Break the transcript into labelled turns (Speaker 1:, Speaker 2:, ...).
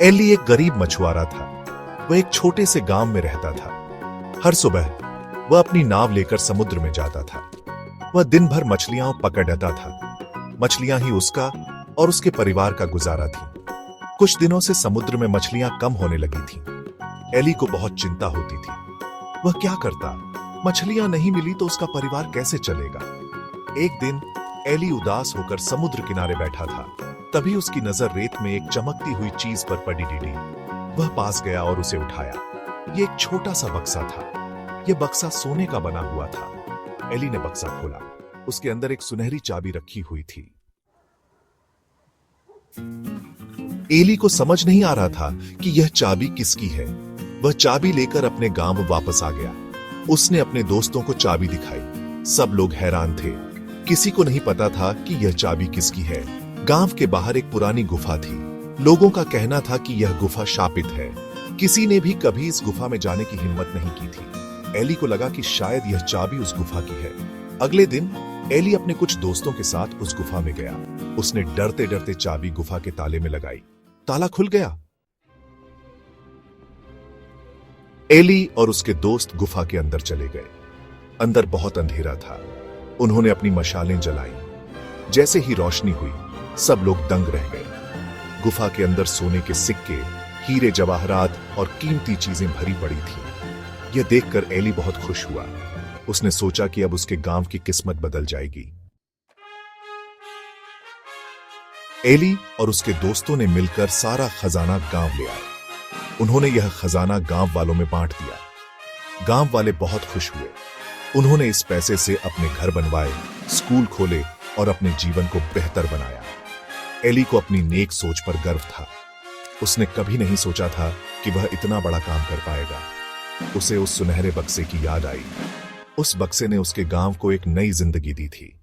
Speaker 1: Eli एक गरीब मछुआरा था। वह एक छोटे से गांव में रहता था। हर सुबह वह अपनी नाव लेकर समुद्र में जाता था। वह दिन भर मछलियां पकड़ता था। मछलियां ही उसका और उसके परिवार का गुजारा थी। कुछ दिनों से समुद्र में मछलियां कम होने लगी थीं। एली को बहुत चिंता होती थी। वह क्या करता? मछलियां नहीं मिली तो उसका परिवार कैसे चलेगा? एक दिन एली उदास होकर समुद्र किनारे बैठा था। तभी उसकी नजर रेत में एक चमकती हुई चीज पर पड़ी। वह पास गया और उसे उठाया। यह एक छोटा सा बक्सा था। यह बक्सा सोने का बना हुआ था। एली ने बक्सा खोला। उसके अंदर एक सुनहरी चाबी रखी हुई थी। एली को समझ नहीं आ रहा था कि यह चाबी किसकी है। वह चाबी लेकर अपने गांव वापस आ गया। उसने अपने दोस्तों को चाबी दिखाई। सब लोग हैरान थे। किसी को नहीं पता था कि यह चाबी किसकी है। गांव के बाहर एक पुरानी गुफा थी। लोगों का कहना था कि यह गुफा शापित है। किसी ने भी कभी इस गुफा में जाने की हिम्मत नहीं की थी। एली को लगा कि शायद यह चाबी उस गुफा की है। अगले दिन एली अपने कुछ दोस्तों के साथ उस गुफा में गया। उसने डरते डरते चाबी गुफा के ताले में लगाई। ताला खुल गया। एली और उसके दोस्त गुफा के अंदर चले गए। अंदर बहुत अंधेरा था। उन्होंने अपनी मशालें जलाई। जैसे ही रोशनी हुई, सब लोग दंग रह गए। गुफा के अंदर सोने के सिक्के, हीरे जवाहरात और कीमती चीजें भरी पड़ी थीं। यह देखकर एली बहुत खुश हुआ। उसने सोचा कि अब उसके गांव की किस्मत बदल जाएगी। एली और उसके दोस्तों ने मिलकर सारा खजाना गांव ले आए। उन्होंने यह खजाना गांव वालों में बांट दिया। गांव वाले बहुत खुश हुए। उन्होंने इस पैसे से अपने घर बनवाए, स्कूल खोले और अपने जीवन को बेहतर बनाया। एली को अपनी नेक सोच पर गर्व था। उसने कभी नहीं सोचा था कि वह इतना बड़ा काम कर पाएगा। उसे उस सुनहरे बक्से की याद आई। उस बक्से ने उसके गांव को एक नई जिंदगी दी थी।